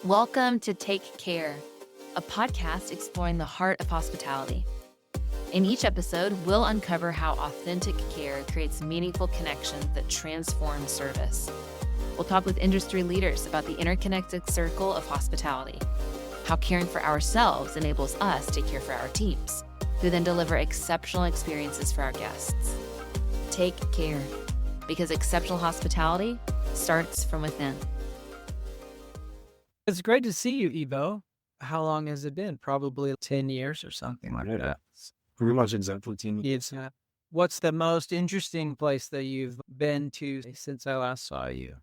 Welcome to Take Care, a podcast exploring the heart of hospitality. In each episode, we'll uncover how authentic care creates meaningful connections that transform service. We'll talk with industry leaders about the interconnected circle of hospitality, how caring for ourselves enables us to care for our teams, who then deliver exceptional experiences for our guests. Take care, because exceptional hospitality starts from within. It's great to see you, Ivo. How long has it been? Probably 10 years or something like that. Pretty much exactly 10 years. What's the most interesting place that you've been to since I last saw you?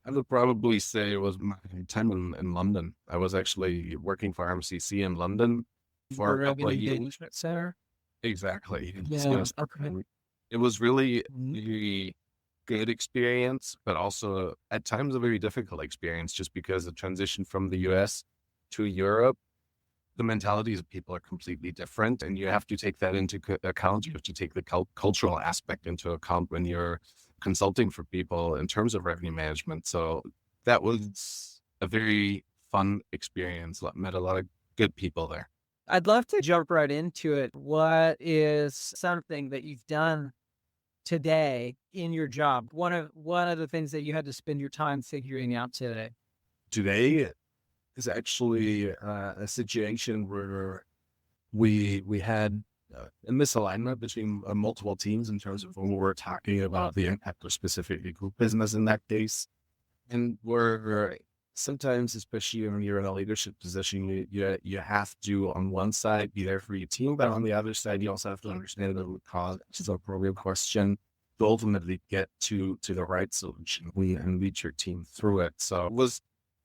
I would probably say it was my time in London. I was actually working for RMCC in London for a couple of years. Engagement Center? Exactly. Yeah. Okay. It was really a good experience, but also at times a very difficult experience just because the transition from the US to Europe, the mentalities of people are completely different, and you have to take that into account. You have to take the cultural aspect into account when you're consulting for people in terms of revenue management. So that was a very fun experience. Met a lot of good people there. I'd love to jump right into it. What is something that you've done today in your job? One of the things that you had to spend your time figuring out today. Today is actually a situation where we had a misalignment between multiple teams in terms of when we were talking about the impact of specific group business in that case. And we're sometimes, especially when you're in a leadership position, you have to, on one side, be there for your team, but on the other side, you also have to understand the root cause, which is an appropriate question, to ultimately get to the right solution and lead your team through it. So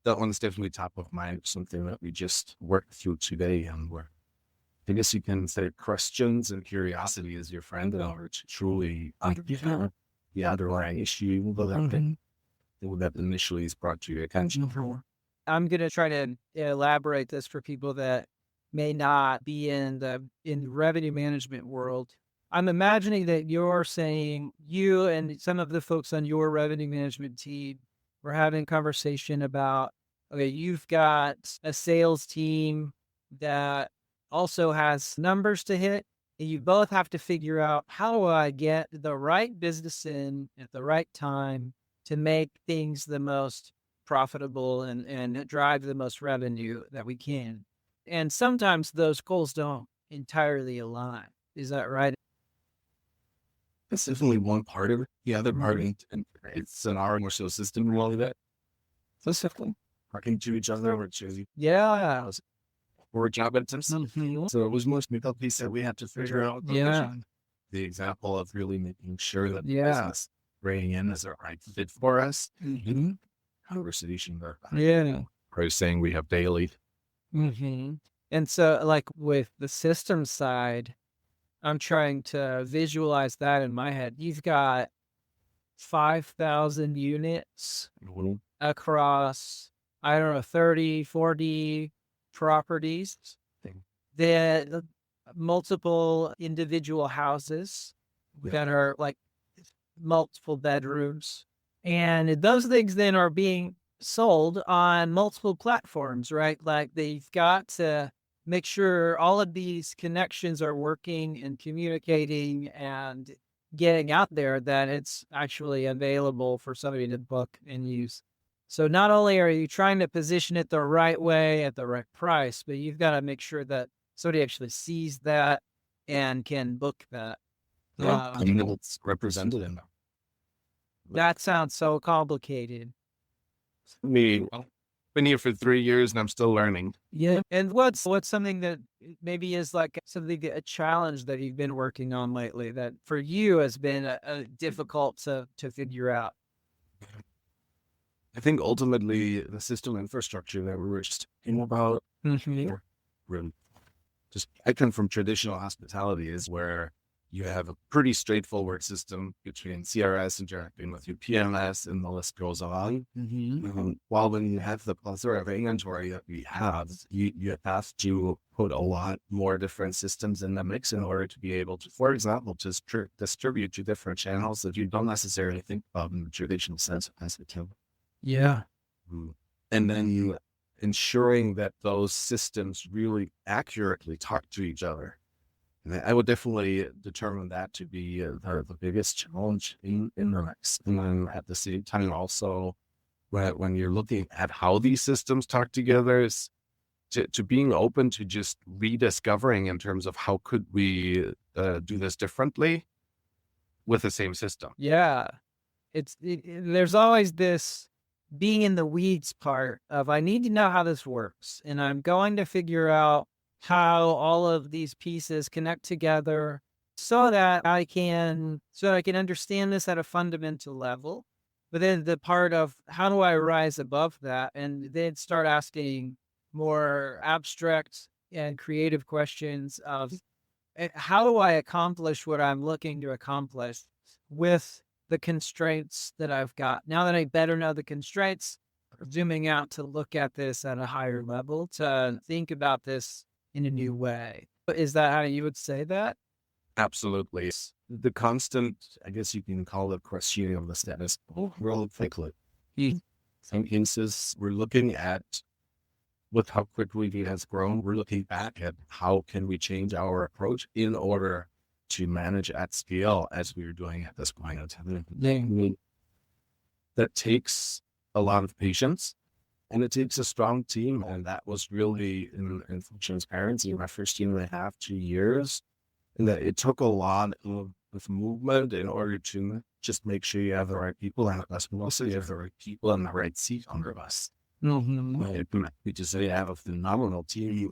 that one's definitely top of mind, something that we just worked through today, and where I guess you can say questions and curiosity is your friend in order to truly understand the underlying issue that initially is brought to your attention. I'm going to try to elaborate this for people that may not be in the revenue management world. I'm imagining that you're saying you and some of the folks on your revenue management team were having a conversation about, okay, you've got a sales team that also has numbers to hit, and you both have to figure out, how do I get the right business in at the right time to make things the most profitable and drive the most revenue that we can. And sometimes those goals don't entirely align. Is that right? That's definitely one part of it. The other part, and it's an hour or so system and all of that. Specifically, talking to each other or to or job at times. So it was most the piece that we had to figure out. The example of really making sure that the business bringing in is the right fit for us. Conversation there. I was saying we have daily. And so, like with the system side, I'm trying to visualize that in my head. You've got 5,000 units across, 30, 40 properties. The multiple individual houses that are like multiple bedrooms. And those things then are being sold on multiple platforms, right? Like they've got to make sure all of these connections are working and communicating and getting out there, that it's actually available for somebody to book and use. So not only are you trying to position it the right way at the right price, but you've got to make sure that somebody actually sees that and can book that. It's represented in them. That sounds so complicated. Been here for 3 years and I'm still learning. Yeah. And what's something that maybe is like a challenge that you've been working on lately that for you has been a difficult to figure out? I think ultimately the system infrastructure that we were just talking about, just I come from traditional hospitality, is where you have a pretty straightforward system between CRS interacting with your PMS, and the list goes on. While when you have the plethora of inventory that we have, you have to put a lot more different systems in the mix in order to be able to, for example, just distribute to different channels that you don't necessarily think about in the traditional sense of hospitality. Yeah. and then ensuring that those systems really accurately talk to each other. And I would definitely determine that to be the biggest challenge in the mix. And then at the same time, also, when you're looking at how these systems talk together, is to being open to just rediscovering in terms of how could we do this differently with the same system. Yeah. There's always this being in the weeds part of, I need to know how this works, and I'm going to figure out how all of these pieces connect together so that I can understand this at a fundamental level. But then the part of, how do I rise above that and then start asking more abstract and creative questions of, how do I accomplish what I'm looking to accomplish with the constraints that I've got? Now that I better know the constraints, zooming out to look at this at a higher level, to think about this in a new way. Is that how you would say that? Absolutely. The constant, I guess you can call it, questioning of the status quo real quickly. Some cases we're looking at, with how quickly it has grown, we're looking back at how can we change our approach in order to manage at scale as we are doing at this point in time. That takes a lot of patience, and it takes a strong team. And that was really, in full transparency, my first year and a half, 2 years, and that it took a lot of movement in order to just make sure you have the right people, and also you have the right people in the right seat under us. We just say have a phenomenal team.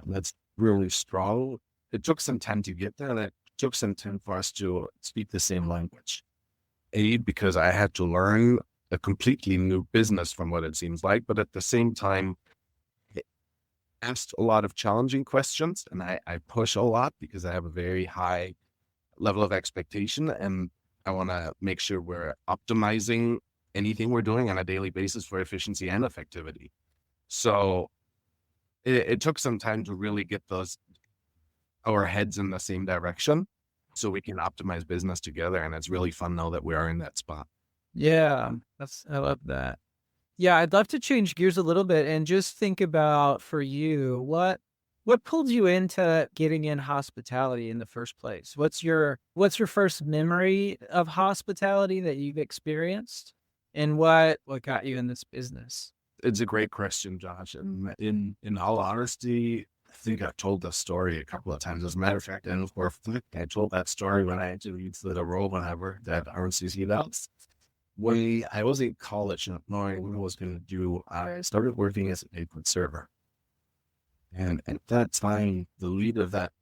That's really strong. It took some time to get there, and it took some time for us to speak the same language. Because I had to learn a completely new business from what it seems like, but at the same time, it asked a lot of challenging questions, and I push a lot because I have a very high level of expectation, and I want to make sure we're optimizing anything we're doing on a daily basis for efficiency and effectivity. So it took some time to really get our heads in the same direction so we can optimize business together. And it's really fun now that we are in that spot. Yeah, I love that. Yeah, I'd love to change gears a little bit and just think about, for you, what pulled you into getting in hospitality in the first place? What's your first memory of hospitality that you've experienced? And what got you in this business? It's a great question, Josh. And in all honesty, I think I've told this story a couple of times. As a matter of fact, and of course, I told that story when I interviewed for the role when I worked at RCC. When I was in college, not knowing what I was going to do, I started working as a banquet server. And at that time, the lead of that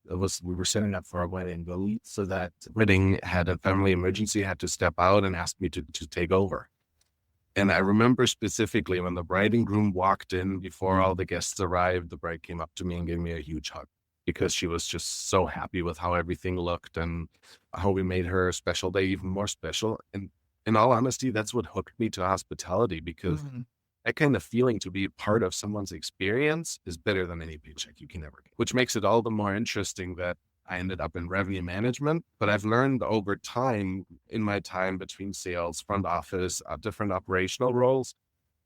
we were setting up for a wedding. The lead for that wedding had a family emergency, had to step out and asked me to take over. And I remember specifically when the bride and groom walked in before all the guests arrived, the bride came up to me and gave me a huge hug because she was just so happy with how everything looked and how we made her special day even more special. And in all honesty, that's what hooked me to hospitality, because that kind of feeling to be part of someone's experience is better than any paycheck you can ever get, which makes it all the more interesting that I ended up in revenue management. But I've learned over time, in my time between sales, front office, different operational roles,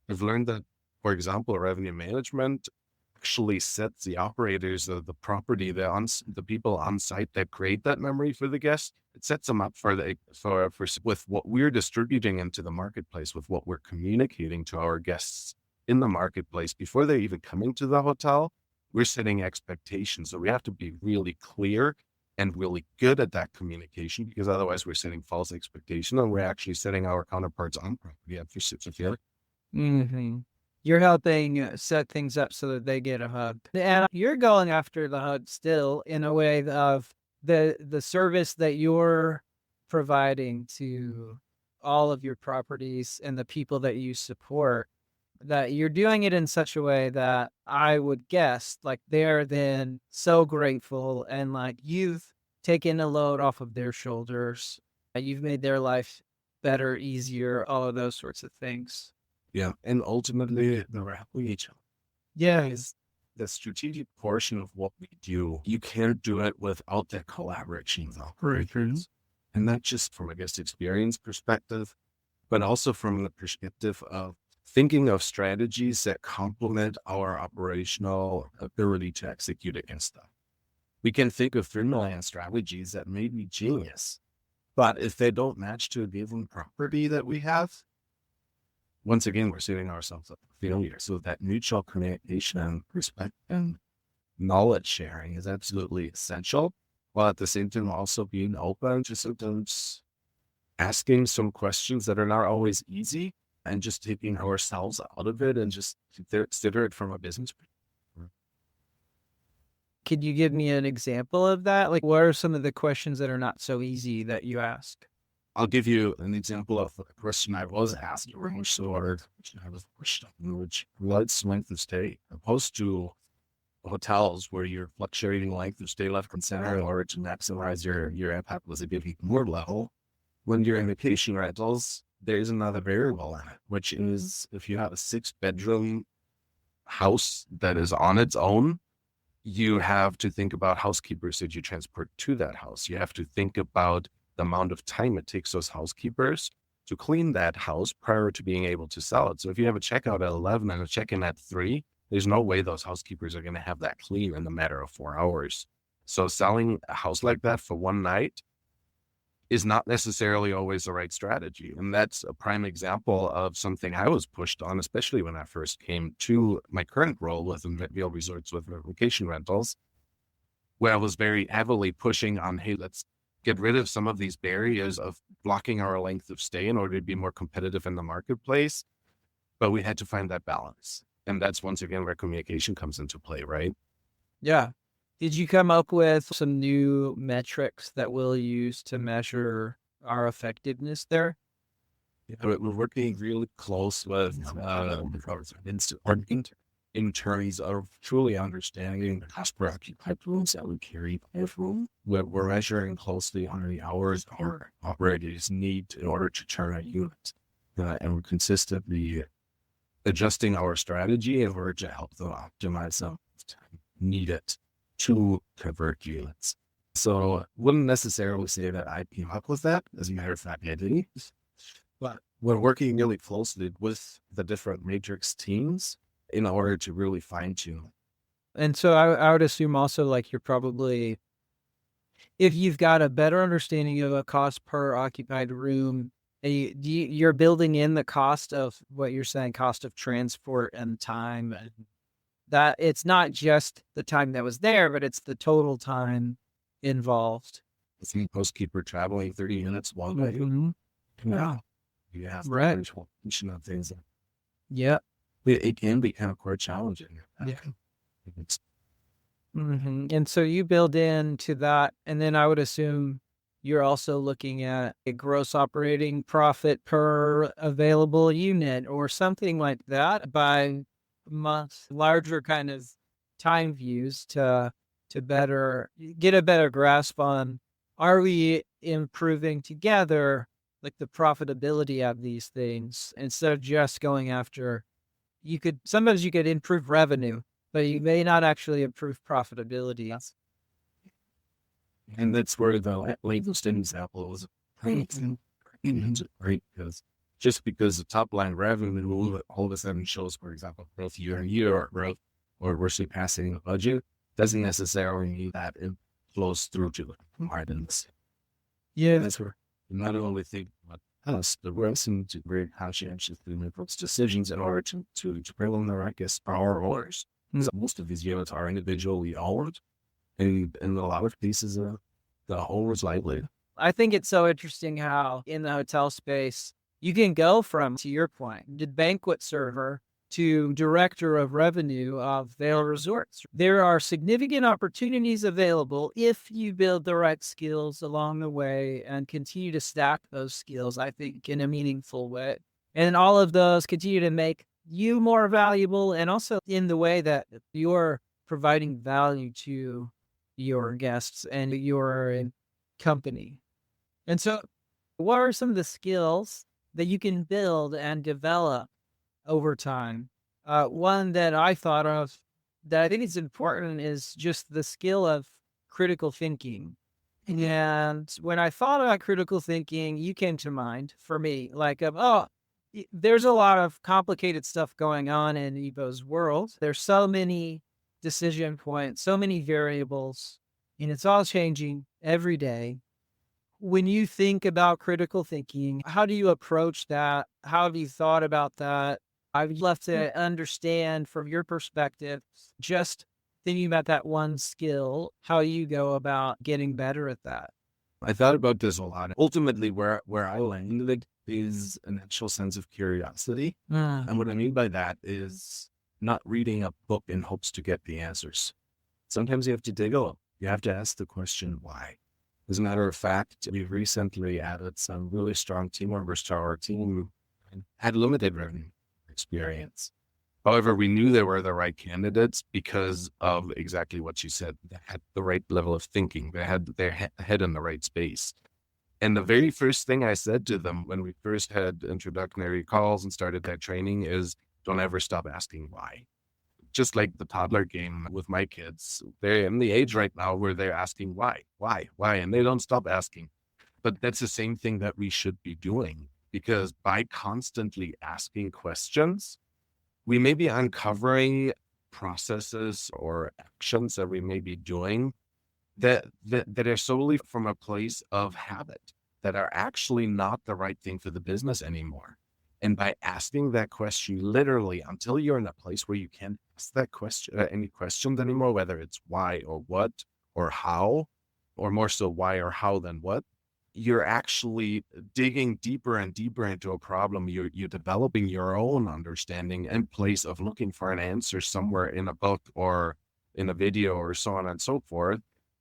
I've learned that, for example, revenue management actually sets the operators of the property, the people on site that create that memory for the guest. It sets them up with what we're distributing into the marketplace, with what we're communicating to our guests in the marketplace before they're even coming to the hotel. We're setting expectations. So we have to be really clear and really good at that communication, because otherwise we're setting false expectation and we're actually setting our counterparts on property up for failure. You're helping set things up so that they get a hug. And you're going after the hug still in a way of the service that you're providing to all of your properties and the people that you support, that you're doing it in such a way that I would guess like they're then so grateful, and like you've taken a load off of their shoulders. You've made their life better, easier, all of those sorts of things. Yeah. And ultimately, we're helping each other. Yeah. Is the strategic portion of what we do. You can't do it without that collaboration, though. Right. And not just from a guest experience perspective, but also from the perspective of thinking of strategies that complement our operational ability to execute against them. We can think of 3 million strategies that may be genius, but if they don't match to a given property that we have, once again, we're setting ourselves up for failure. So that mutual communication and respect and knowledge sharing is absolutely essential, while at the same time also being open to sometimes asking some questions that are not always easy and just taking ourselves out of it and just consider it from a business perspective. Could you give me an example of that? Like, what are some of the questions that are not so easy that you ask? I'll give you an example of a question I was asked during which I was questioned, which was length of stay, opposed to hotels where you're fluctuating length of stay left and center in order to maximize your impact was a given more level. When you're in vacation rentals, there's another variable in it, which is if you have a 6-bedroom house that is on its own, you have to think about housekeepers that you transport to that house. You have to think about the amount of time it takes those housekeepers to clean that house prior to being able to sell it. So if you have a checkout at 11 and a check-in at 3, there's no way those housekeepers are going to have that clean in a matter of 4 hours. So selling a house like that for one night is not necessarily always the right strategy. And that's a prime example of something I was pushed on, especially when I first came to my current role with Vail Resorts with vacation rentals, where I was very heavily pushing on, hey, let's get rid of some of these barriers of blocking our length of stay in order to be more competitive in the marketplace. But we had to find that balance. And that's once again where communication comes into play, right? Yeah. Did you come up with some new metrics that we'll use to measure our effectiveness there? Yeah, we're working really close with in terms of truly understanding the cost per occupied rooms that we carry per room. We're measuring closely how many hours our operators need in order to turn a unit. And we're consistently adjusting our strategy in order to help them optimize the time needed to convert units. So wouldn't necessarily say that I came up with that. As a matter of fact, I didn't. But we're working really closely with the different matrix teams in order to really fine tune. And so I would assume also like you're probably, if you've got a better understanding of a cost per occupied room, you're building in the cost of what you're saying, cost of transport and time, and that it's not just the time that was there, but it's the total time involved. If you housekeeper traveling 30 minutes one way, Yeah. you have Right. of things. Yeah. It can be kind of quite challenging. Yeah. It's And so you build into that, and then I would assume you're also looking at a gross operating profit per available unit or something like that by much larger kind of time views to better get a better grasp on, are we improving together like the profitability of these things instead of just going after, sometimes you could improve revenue, but you may not actually improve profitability. And that's where the Livingston example was great, because just because the top line revenue all of a sudden shows, for example, growth year on year or growth, or we're surpassing the budget, doesn't necessarily mean that it flows through to the margins. Yeah. That's where we not only think about us, but we're also to very conscientiously make those decisions in order to bring on the right guests for our owners. So most of these units are individually owned, and in a lot of cases, the owners lightly. I think it's so interesting how in the hotel space, you can go from, to your point, the banquet server to director of revenue of Vail Resorts. There are significant opportunities available if you build the right skills along the way and continue to stack those skills, I think, in a meaningful way. And all of those continue to make you more valuable, and also in the way that you're providing value to your guests and your company. And so what are some of the skills that you can build and develop over time? One that I thought of that I think is important is just the skill of critical thinking. And when I thought about critical thinking, you came to mind for me. Like, there's a lot of complicated stuff going on in Evo's world. There's so many decision points, so many variables, and it's all changing every day. When you think about critical thinking, how do you approach that? How have you thought about that? I'd love to understand from your perspective, just thinking about that one skill, how you go about getting better at that. I thought about this a lot. Ultimately, where I landed is an actual sense of curiosity. And what I mean by that is not reading a book in hopes to get the answers. Sometimes you have to dig a little. You have to ask the question, why? As a matter of fact, we've recently added some really strong team members to our team who had limited revenue experience. However, we knew they were the right candidates because of exactly what you said. They had the right level of thinking. They had their head in the right space. And the very first thing I said to them when we first had introductory calls and started that training is, don't ever stop asking why. Just like the toddler game with my kids, they're in the age right now where they're asking why, and they don't stop asking. But that's the same thing that we should be doing, because by constantly asking questions, we may be uncovering processes or actions that we may be doing that are solely from a place of habit, that are actually not the right thing for the business anymore. And by asking that question, literally, until you're in a place where you can't ask that question, any questions anymore, whether it's why or what or how, or more so why or how than what, you're actually digging deeper and deeper into a problem. You're developing your own understanding in place of looking for an answer somewhere in a book or in a video or so on and so forth.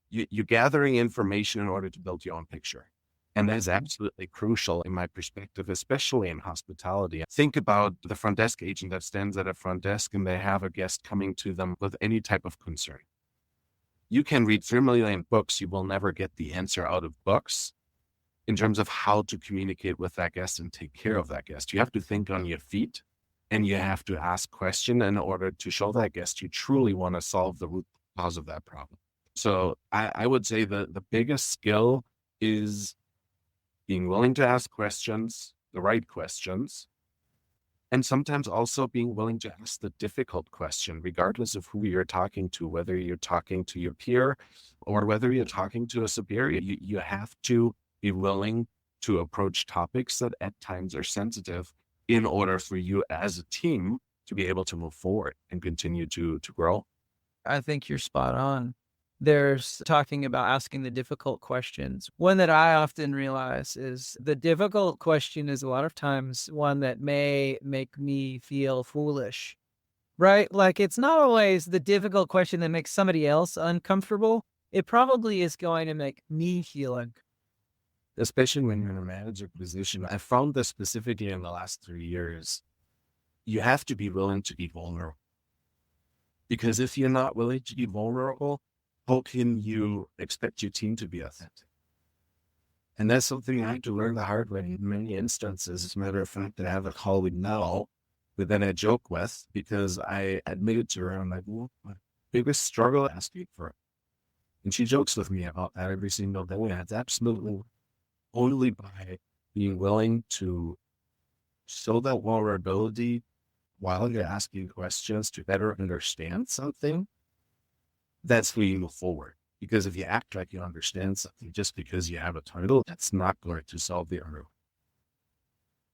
You're gathering information in order to build your own picture. And that's absolutely crucial in my perspective, especially in hospitality. Think about the front desk agent that stands at a front desk and they have a guest coming to them with any type of concern. You can read 3 million books. You will never get the answer out of books in terms of how to communicate with that guest and take care of that guest. You have to think on your feet and you have to ask questions in order to show that guest you truly want to solve the root cause of that problem. So I would say the biggest skill is being willing to ask questions, the right questions, and sometimes also being willing to ask the difficult question, regardless of who you're talking to, whether you're talking to your peer or whether you're talking to a superior. You have to be willing to approach topics that at times are sensitive in order for you as a team to be able to move forward and continue to grow. I think you're spot on. There's talking about asking the difficult questions. One that I often realize is the difficult question is a lot of times one that may make me feel foolish, right? Like it's not always the difficult question that makes somebody else uncomfortable. It probably is going to make me feel uncomfortable. Especially when you're in a manager position. I found this specifically in the last 3 years. You have to be willing to be vulnerable. Because if you're not willing to be vulnerable, how can you expect your team to be authentic? And that's something I had to learn the hard way in many instances. As a matter of fact, I have a colleague now that then I joke with because I admitted to her, I'm like, well, my biggest struggle asking for it. And she jokes with me about that every single day. And it's absolutely only by being willing to show that vulnerability while you're asking questions to better understand something, that's where you move forward. Because if you act like you understand something just because you have a title, that's not going to solve the issue.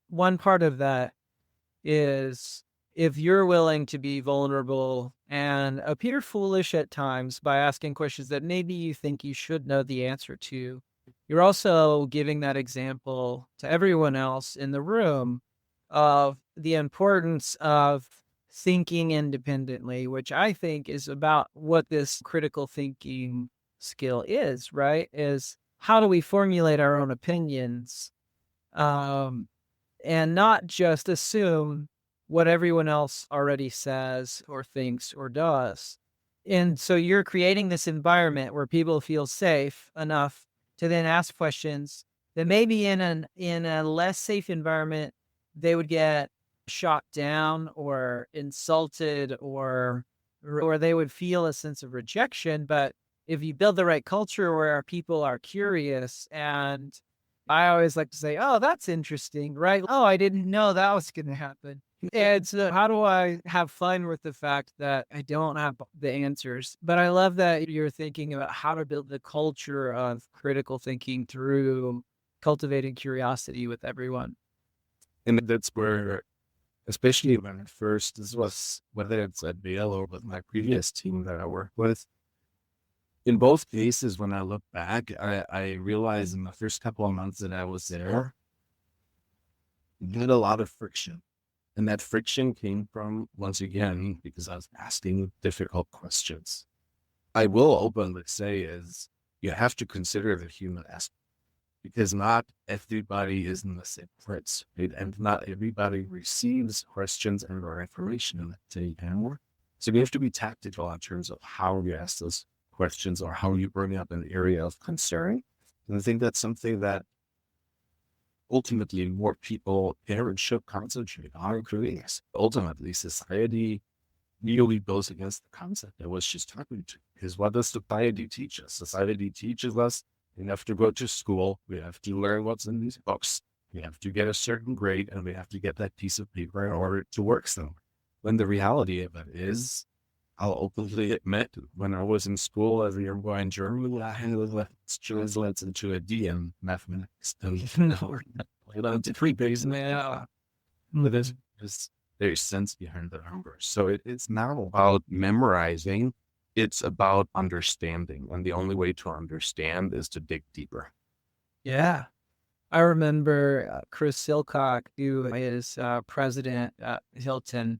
One part of that is if you're willing to be vulnerable and appear foolish at times by asking questions that maybe you think you should know the answer to, you're also giving that example to everyone else in the room of the importance of thinking independently, which I think is about what this critical thinking skill is, right? Is how do we formulate our own opinions and not just assume what everyone else already says or thinks or does. And so you're creating this environment where people feel safe enough to then ask questions that maybe in a less safe environment, they would get shot down or insulted or they would feel a sense of rejection. But if you build the right culture where people are curious, and I always like to say, oh, that's interesting, right? Oh, I didn't know that was going to happen. And so how do I have fun with the fact that I don't have the answers? But I love that you're thinking about how to build the culture of critical thinking through cultivating curiosity with everyone. And that's where, especially when at first, this was, whether it's at Vail or with my previous team that I worked with, in both cases, when I look back, I realized in the first couple of months that I was there, we had a lot of friction. And that friction came from, once again, because I was asking difficult questions. I will openly say is you have to consider the human aspect, because not everybody is in the same place, right? And not everybody receives questions and or information in that same manner. So you have to be tactical in terms of how you ask those questions or how you bring up an area of concern. And I think that's something that ultimately more people here and should concentrate on creating. Ultimately, society really goes against the concept I was just talking to. Because what does society teach us? Society teaches us we have to go to school, we have to learn what's in these books, we have to get a certain grade, and we have to get that piece of paper in order to work somewhere. When the reality of it is, I'll openly admit, when I was in school as a young boy in Germany, I had translates into a D in mathematics. It's 3 days now. There's sense behind the numbers. So it's not about memorizing, it's about understanding. And the only way to understand is to dig deeper. Yeah. I remember Chris Silcock, who is president at Hilton,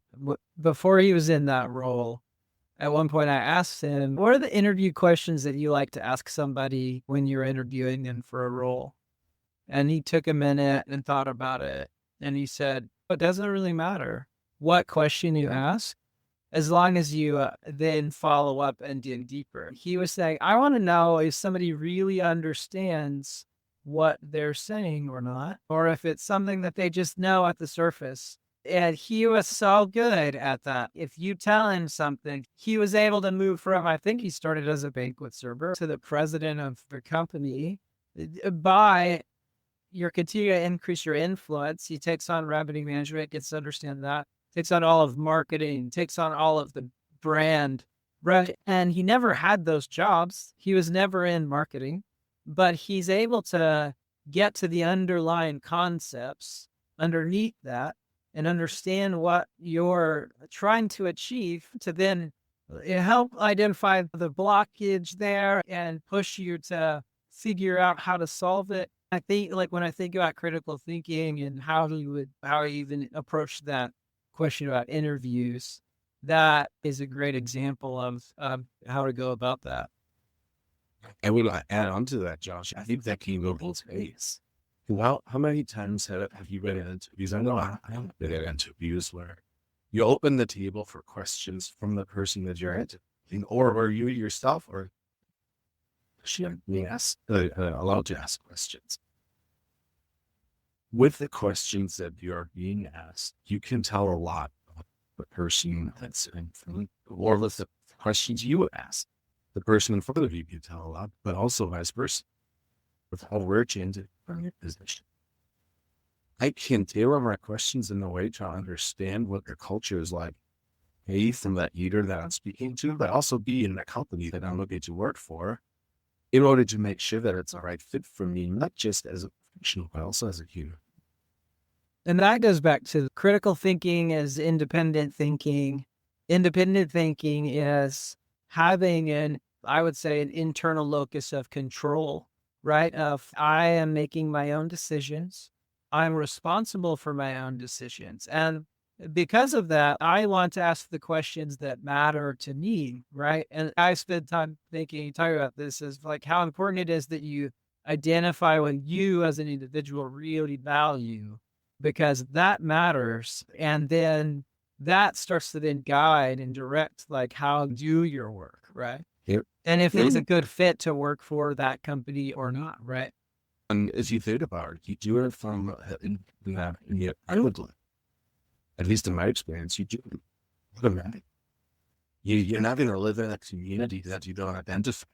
before he was in that role. At one point, I asked him, what are the interview questions that you like to ask somebody when you're interviewing them for a role? And he took a minute and thought about it. And he said, it doesn't really matter what question you ask, as long as you then follow up and dig deeper. He was saying, I want to know if somebody really understands what they're saying or not, or if it's something that they just know at the surface. And he was so good at that. If you tell him something, he was able to move from, I think he started as a banquet server, to the president of the company by you're continuing to increase your influence. He takes on revenue management, gets to understand that, takes on all of marketing, takes on all of the brand, right? And he never had those jobs. He was never in marketing, but he's able to get to the underlying concepts underneath that and understand what you're trying to achieve to then help identify the blockage there and push you to figure out how to solve it. I think, like, when I think about critical thinking and how you even approach that question about interviews, that is a great example of how to go about that. I would add on to that, Josh. I think that can go both ways. Well, how many times have you been in interviews? I know I haven't been in interviews where you open the table for questions from the person that you're interviewing, or you yourself, or being asked, allowed to ask questions. With the questions that you're being asked, you can tell a lot about the person that's in front, or with the questions you ask. The person in front of you can tell a lot, but also vice versa. With how we're changing from your position, I can tailor my questions in a way to understand what their culture is like, A, from that leader that I'm speaking to, but also B, in the company that I'm looking to work for, in order to make sure that it's the right fit for me, not just as a professional, but also as a human. And that goes back to critical thinking as independent thinking. Independent thinking is having I would say, an internal locus of control, right? Of I am making my own decisions. I'm responsible for my own decisions. And because of that, I want to ask the questions that matter to me, right? And I spend time talking about this as like how important it is that you identify what you as an individual really value, because that matters. And then that starts to then guide and direct like how you do your work, right? Yep. And if it's a good fit to work for that company or not, right? And as you think about it, you do it from outwardly. At least in my experience, you do it automatically. You're not going to live in a community that you don't identify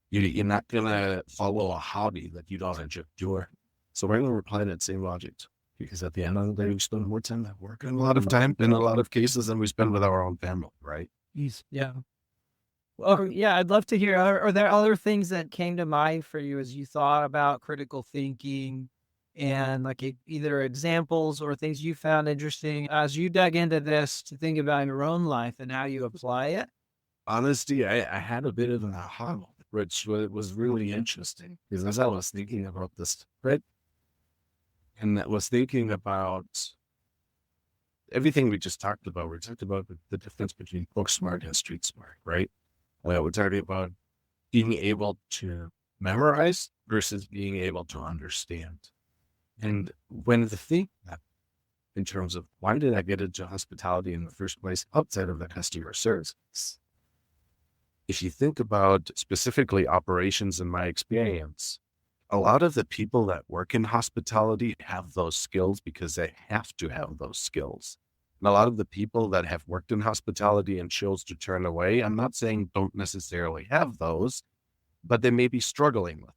You're not going to follow a hobby that you don't enjoy. So we're going to apply that same logic, because at the end of the day, we spend more time at work and a lot of time in a lot of cases than we spend with our own family, right? Yeah. Well, yeah, I'd love to hear, are there other things that came to mind for you as you thought about critical thinking, and like either examples or things you found interesting as you dug into this to think about your own life and how you apply it? Honestly, I had a bit of an aha moment, which was really interesting, because as I was thinking about this, right, and I was thinking about everything we just talked about. We talked about the difference between book smart and street smart, right? We're talking about being able to memorize versus being able to understand. And when the thing in terms of why did I get into hospitality in the first place outside of the customer service? If you think about specifically operations in my experience, a lot of the people that work in hospitality have those skills because they have to have those skills. And a lot of the people that have worked in hospitality and chose to turn away, I'm not saying don't necessarily have those, but they may be struggling with,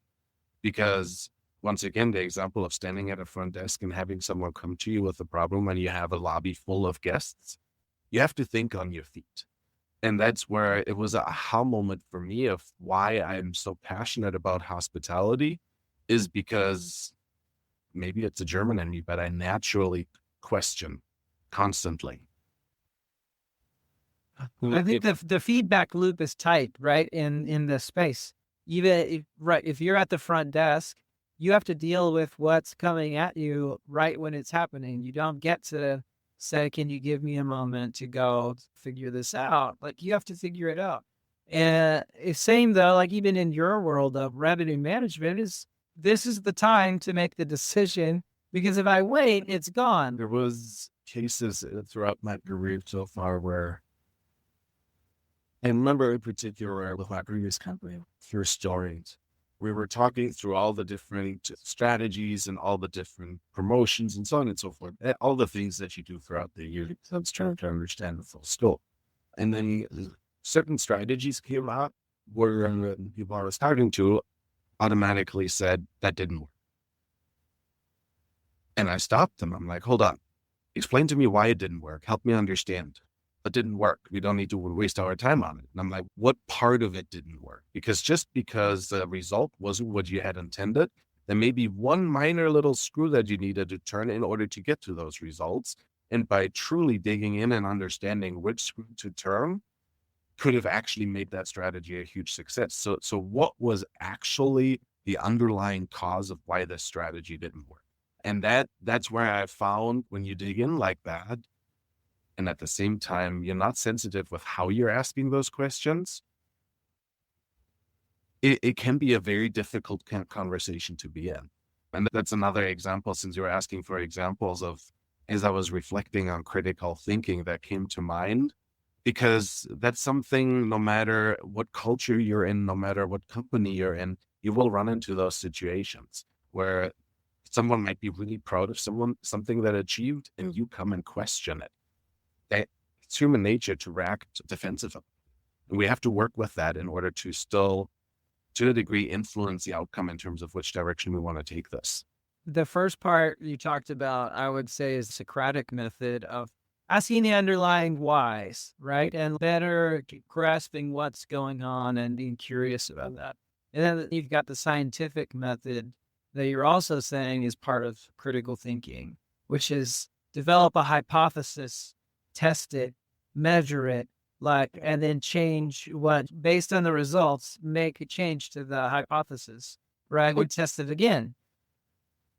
because once again, the example of standing at a front desk and having someone come to you with a problem when you have a lobby full of guests, you have to think on your feet. And that's where it was a aha moment for me of why I'm so passionate about hospitality, is because maybe it's a German in me, but I naturally question constantly. I think the feedback loop is tight, right? In the space, if you're at the front desk, you have to deal with what's coming at you right when it's happening. You don't get to say, "Can you give me a moment to go figure this out?" Like, you have to figure it out. And it's same though, like even in your world of revenue management, this is the time to make the decision, because if I wait, it's gone. There was cases throughout my career so far where I remember in particular with my previous company, Pure Stories, we were talking through all the different strategies and all the different promotions and so on and so forth, all the things that you do throughout the year. I was trying to understand the full scope. And then certain strategies came out where the people I was talking to automatically said that didn't work. And I stopped them. I'm like, hold on, explain to me why it didn't work. Help me understand. It didn't work. We don't need to waste our time on it. And I'm like, what part of it didn't work? Because just because the result wasn't what you had intended, there may be one minor little screw that you needed to turn in order to get to those results. And by truly digging in and understanding which screw to turn, could have actually made that strategy a huge success. So what was actually the underlying cause of why this strategy didn't work? And that's where I found when you dig in like that, and at the same time, you're not sensitive with how you're asking those questions, it can be a very difficult conversation to be in. And that's another example, since you were asking for examples of, as I was reflecting on critical thinking, that came to mind, because that's something, no matter what culture you're in, no matter what company you're in, you will run into those situations where someone might be really proud of something that achieved, and you come and question it. It's human nature to react defensively. And we have to work with that in order to still, to a degree, influence the outcome in terms of which direction we want to take this. The first part you talked about, I would say, is the Socratic method of asking the underlying whys, right? And better grasping what's going on and being curious about that. And then you've got the scientific method that you're also saying is part of critical thinking, which is develop a hypothesis, test it, measure it, and then change based on the results, make a change to the hypothesis, right? We test it again.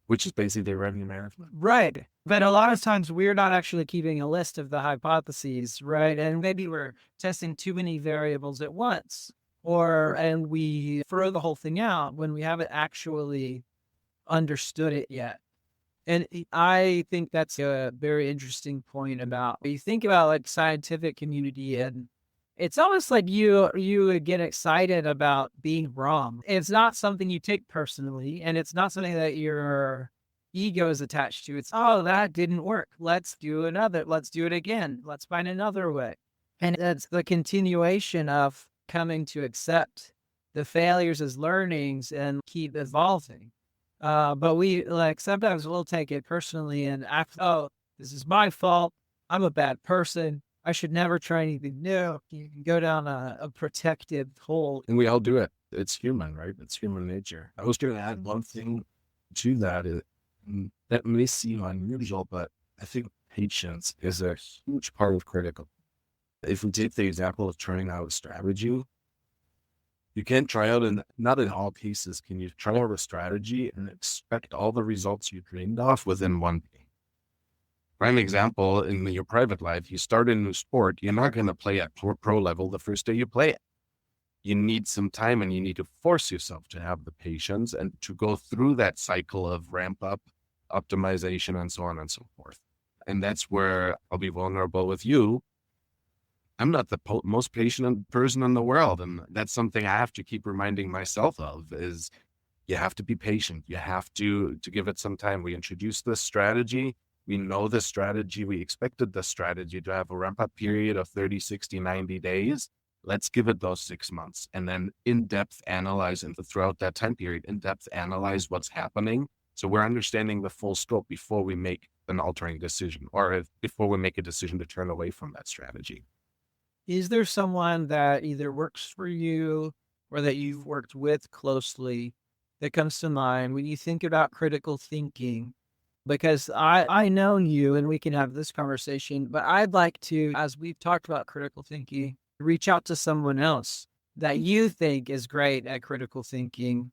Which is basically revenue management. Right. But a lot of times we're not actually keeping a list of the hypotheses, right? And maybe we're testing too many variables at once, and we throw the whole thing out when we haven't actually understood it yet. And I think that's a very interesting point about, you think about like scientific community, and it's almost like you would get excited about being wrong. It's not something you take personally, and it's not something that your ego is attached to. It's, oh, that didn't work. Let's do it again. Let's find another way. And that's the continuation of coming to accept the failures as learnings and keep evolving. But we like sometimes we'll take it personally and act, oh, this is my fault. I'm a bad person. I should never try anything new. You can go down a protective hole. And we all do it. It's human, right? It's human nature. I was going to add one thing to that. That may seem unusual, but I think patience is a huge part of critical. If we take the example of trying out a strategy, you can't try out, and not in all cases can you try out a strategy and expect all the results you dreamed of within one day. Prime example, in your private life, you start a new sport, you're not going to play at pro level the first day you play it. You need some time and you need to force yourself to have the patience and to go through that cycle of ramp up, optimization, and so on and so forth. And that's where I'll be vulnerable with you. I'm not the most patient person in the world. And that's something I have to keep reminding myself of is you have to be patient. You have to give it some time. We introduced this strategy. We know the strategy. We expected the strategy to have a ramp up period of 30, 60, 90 days. Let's give it those 6 months and then in-depth analyze, and throughout that time period, in-depth analyze what's happening. So we're understanding the full scope before we make an altering decision, or before we make a decision to turn away from that strategy. Is there someone that either works for you or that you've worked with closely that comes to mind when you think about critical thinking? Because I know you and we can have this conversation, but I'd like to, as we've talked about critical thinking, reach out to someone else that you think is great at critical thinking.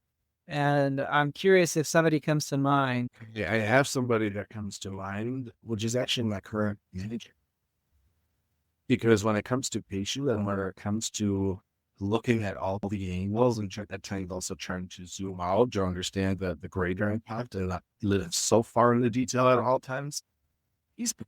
And I'm curious if somebody comes to mind. Yeah, I have somebody that comes to mind, which is actually my current manager. Because when it comes to patience and when it comes to looking at all the angles and at times also trying to zoom out to understand the greater impact and not live so far in the detail at all times, he's been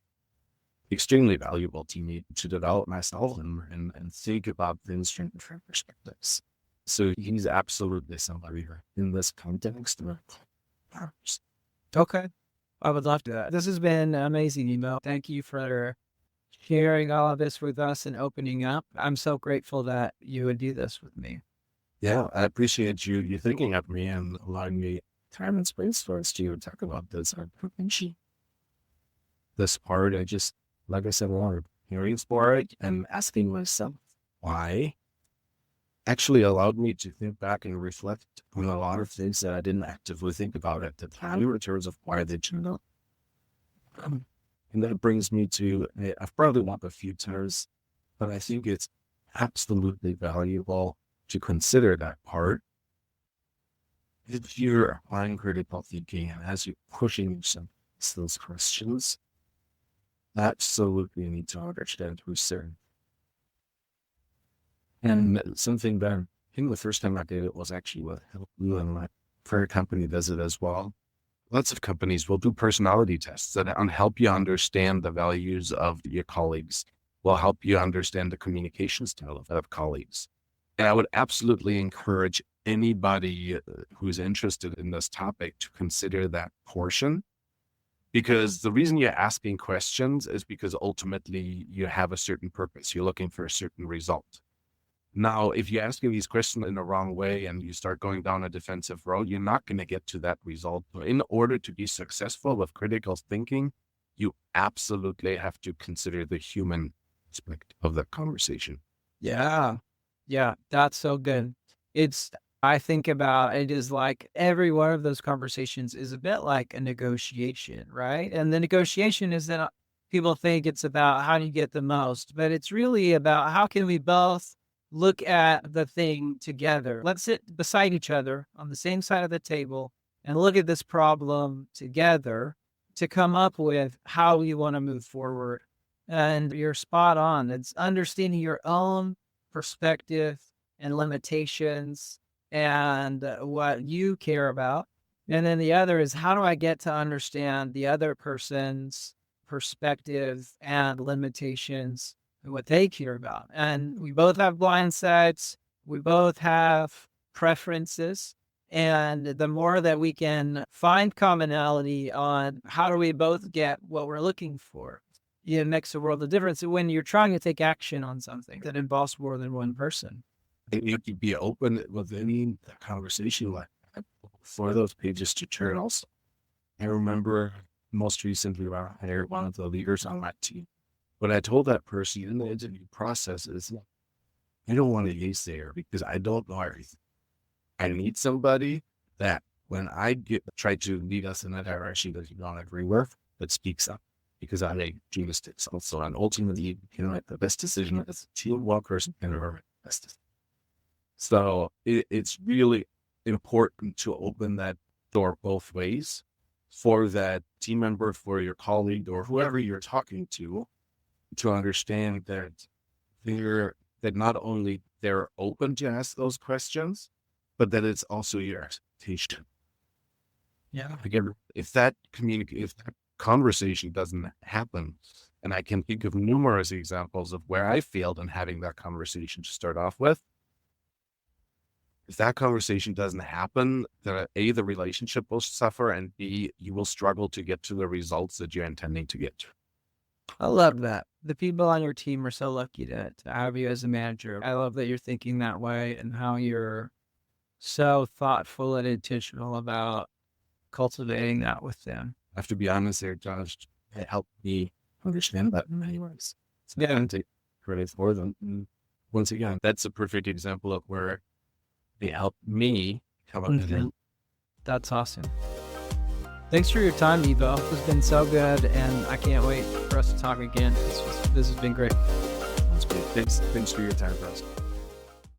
extremely valuable to me to develop myself and think about things from different perspectives. So he's absolutely somebody in this context. Okay. I would love to. This has been amazing, Ivo. Thank you for sharing all of this with us and opening up. I'm so grateful that you would do this with me. Yeah, I appreciate you thinking of me and allowing me time and space for us to talk about this. This part, I just, like I said, hearing for it and asking myself why actually allowed me to think back and reflect on a lot of things that I didn't actively think about at the time in terms of why they turned out. And that brings me to, I've probably walked a few times, but I think it's absolutely valuable to consider that part. If you're applying critical thinking and as you're pushing yourself to those questions, absolutely need to understand who's certain. And something that I think the first time I did it was actually with you, and my prior company does it as well. Lots of companies will do personality tests that help you understand the values of your colleagues, will help you understand the communication style of colleagues. And I would absolutely encourage anybody who's interested in this topic to consider that portion, because the reason you're asking questions is because ultimately you have a certain purpose. You're looking for a certain result. Now, if you're asking these questions in the wrong way and you start going down a defensive road, you're not going to get to that result. In order to be successful with critical thinking, you absolutely have to consider the human aspect of the conversation. Yeah. Yeah. That's so good. I think about it is like every one of those conversations is a bit like a negotiation, right? And the negotiation is that people think it's about how do you get the most, but it's really about how can we both look at the thing together. Let's sit beside each other on the same side of the table and look at this problem together to come up with how we want to move forward. And you're spot on. It's understanding your own perspective and limitations and what you care about. And then the other is how do I get to understand the other person's perspective and limitations, what they care about. And we both have blind sides. We both have preferences. And the more that we can find commonality on how do we both get what we're looking for, it makes a world of difference when you're trying to take action on something that involves more than one person. And you can be open with any conversation like that for those pages to turn also. I remember most recently when I hired one of the leaders on my team. What I told that person in the interview process is, I don't want to use there because I don't know everything. I need somebody that when I try to lead us in a direction that you don't agree with, but speaks up, because I make mistakes also. And ultimately, the best decision as a team workers and the best decision. So it's really important to open that door both ways for that team member, for your colleague, or whoever you're talking to understand that not only they're open to ask those questions, but that it's also your expectation. Yeah. Again, if that conversation doesn't happen, and I can think of numerous examples of where I failed in having that conversation to start off with. If that conversation doesn't happen, then A, the relationship will suffer, and B, you will struggle to get to the results that you're intending to get to. I love that. The people on your team are so lucky to have you as a manager. I love that you're thinking that way and how you're so thoughtful and intentional about cultivating that with them. I have to be honest here, Josh, it helped me understand that in many ways. Yeah, and take credit for them. And once again, that's a perfect example of where they helped me come up with it. That's awesome. Thanks for your time, Ivo. This has been so good, and I can't wait for us to talk again. This has been great. That's great. Thanks for your time, Russ.